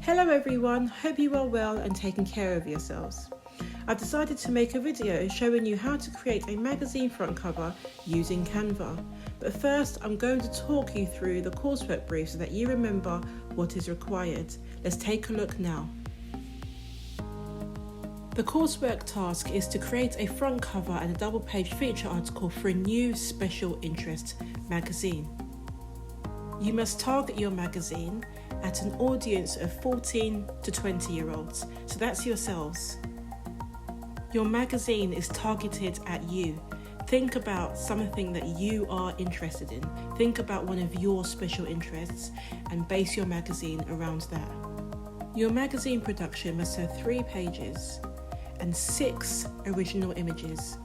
Hello everyone, hope you are well and taking care of yourselves. I've decided to make a video showing you how to create a magazine front cover using Canva. But first I'm going to talk you through the coursework brief so that you remember what is required. Let's take a look now. The coursework task is to create a front cover and a double-page feature article for a new special interest magazine. You must target your magazine at an audience of 14 to 20-year-olds, so that's yourselves. Your magazine is targeted at you. Think about something that you are interested in. Think about one of your special interests and base your magazine around that. Your magazine production must have 3 pages and 6 original images.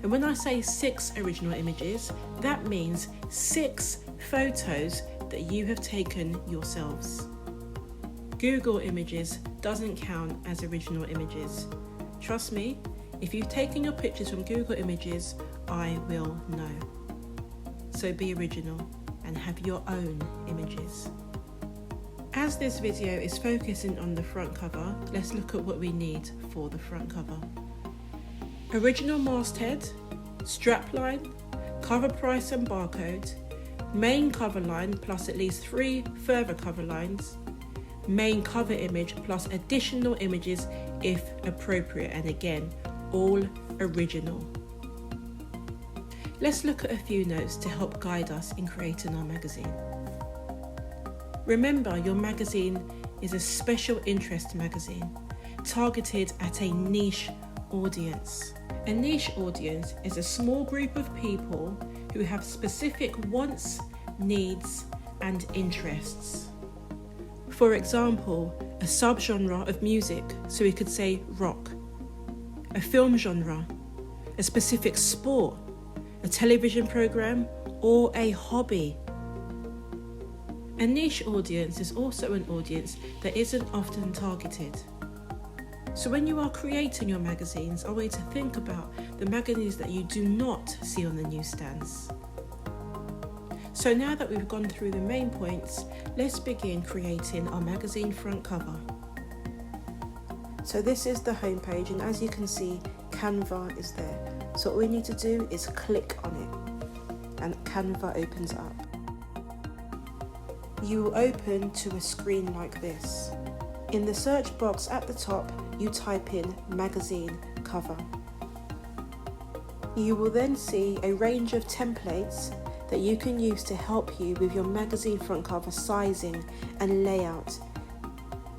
And when I say 6 original images, that means 6 photos that you have taken yourselves. Google Images doesn't count as original images. Trust me, if you've taken your pictures from Google Images, I will know. So be original and have your own images. As this video is focusing on the front cover, let's look at what we need for the front cover. Original masthead, strapline, cover price and barcode, main cover line plus at least 3 further cover lines, main cover image plus additional images if appropriate, and again, all original. Let's look at a few notes to help guide us in creating our magazine. Remember, your magazine is a special interest magazine targeted at a niche audience. A niche audience is a small group of people who have specific wants, needs, and interests. For example, a subgenre of music, so we could say rock, a film genre, a specific sport, a television program, or a hobby. A niche audience is also an audience that isn't often targeted. So when you are creating your magazines, I want you to think about the magazines that you do not see on the newsstands. So now that we've gone through the main points, let's begin creating our magazine front cover. So this is the home page, and as you can see, Canva is there. So all we need to do is click on it and Canva opens up. You will open to a screen like this. In the search box at the top, you type in magazine cover. You will then see a range of templates that you can use to help you with your magazine front cover sizing and layout.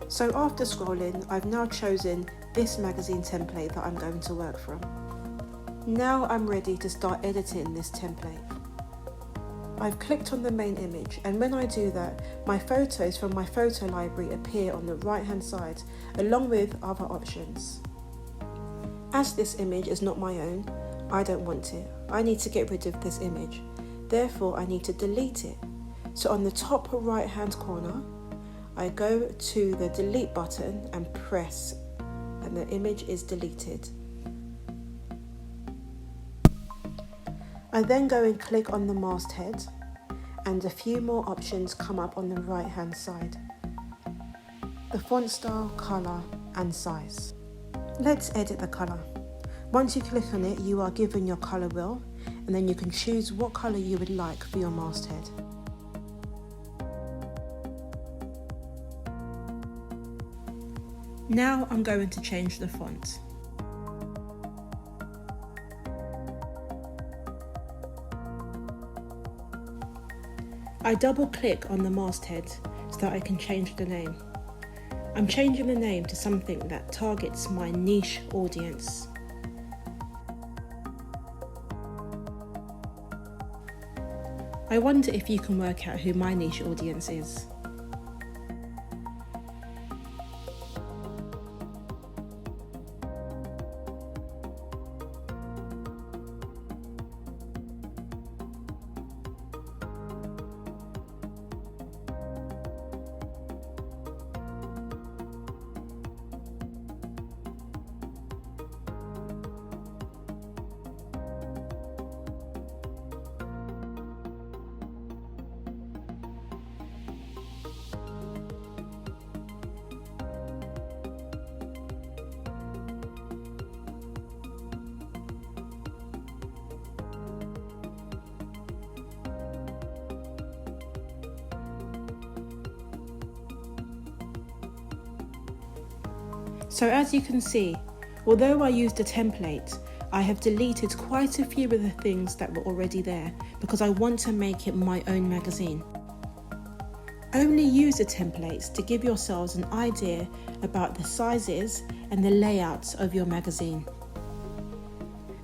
So after scrolling, I've now chosen this magazine template that I'm going to work from. Now I'm ready to start editing this template. I've clicked on the main image, and when I do that, my photos from my photo library appear on the right hand side along with other options. As this image is not my own, I don't want it. I need to get rid of this image. Therefore, I need to delete it. So on the top right hand corner, I go to the delete button and press, and the image is deleted. I then go and click on the masthead, and a few more options come up on the right hand side. The font style, colour and size. Let's edit the colour. Once you click on it, you are given your colour wheel, and then you can choose what colour you would like for your masthead. Now I'm going to change the font. I double click on the masthead so that I can change the name. I'm changing the name to something that targets my niche audience. I wonder if you can work out who my niche audience is. So as you can see, although I used a template, I have deleted quite a few of the things that were already there because I want to make it my own magazine. Only use the templates to give yourselves an idea about the sizes and the layouts of your magazine.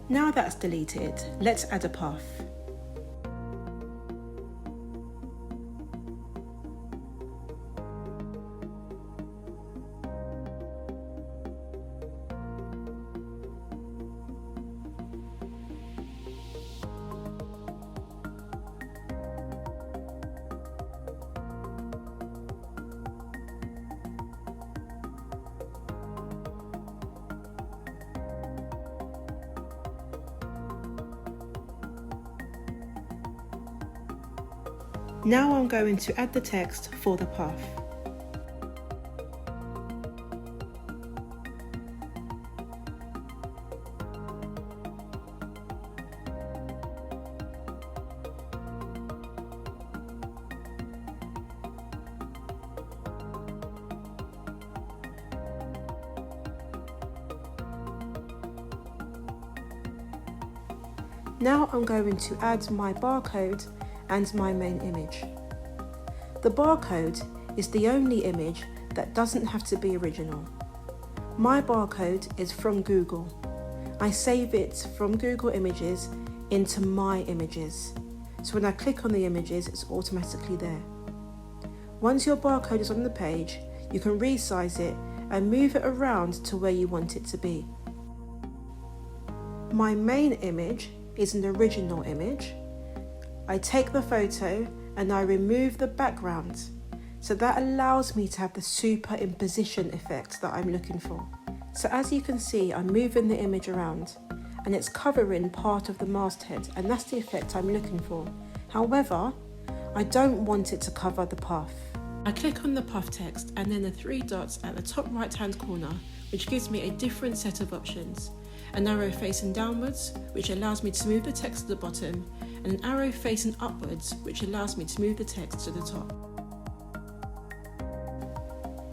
Now that's deleted, let's add a path. Now I'm going to add the text for the path. Now I'm going to add my barcode and my main image. The barcode is the only image that doesn't have to be original. My barcode is from Google. I save it from Google Images into my images. So when I click on the images, it's automatically there. Once your barcode is on the page, you can resize it and move it around to where you want it to be. My main image is an original image. I take the photo and I remove the background, so that allows me to have the superimposition effect that I'm looking for. So as you can see, I'm moving the image around and it's covering part of the masthead, and that's the effect I'm looking for. However, I don't want it to cover the path. I click on the path text and then the three dots at the top right hand corner, which gives me a different set of options. An arrow facing downwards, which allows me to move the text to the bottom, and an arrow facing upwards, which allows me to move the text to the top.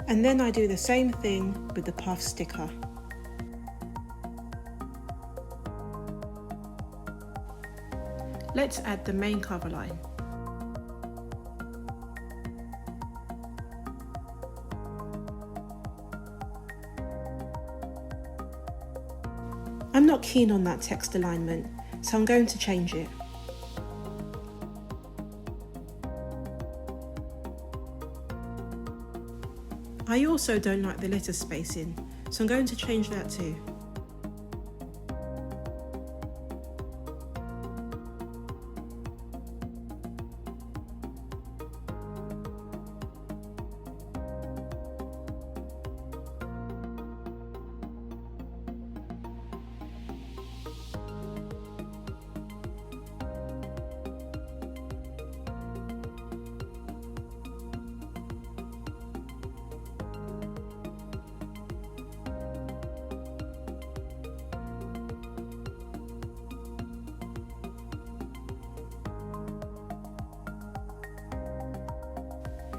And then I do the same thing with the path sticker. Let's add the main cover line. I'm not keen on that text alignment, so I'm going to change it. I also don't like the letter spacing, so I'm going to change that too.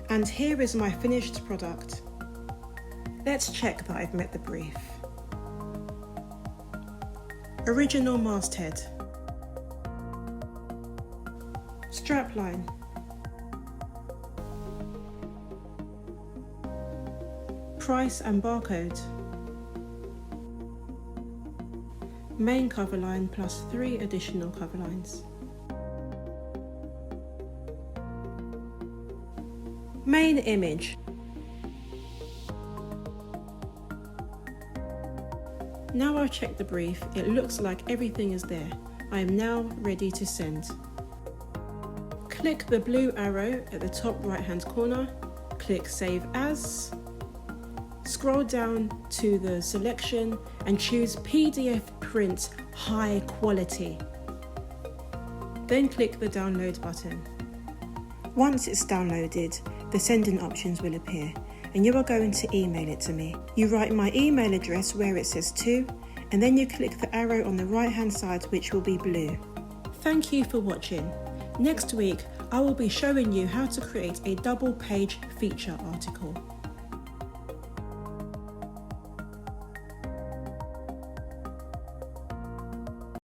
And here is my finished product. Let's check that I've met the brief. Original masthead. Strapline. Price and barcode. Main cover line plus 3 additional cover lines. Main image. Now I've checked the brief, it looks like everything is there. I am now ready to send. Click the blue arrow at the top right hand corner, click Save As, scroll down to the selection and choose PDF Print High Quality. Then click the download button. Once it's downloaded, the sending options will appear and you are going to email it to me. You write my email address where it says to, and then you click the arrow on the right hand side which will be blue. Thank you for watching. Next week I will be showing you how to create a double page feature article.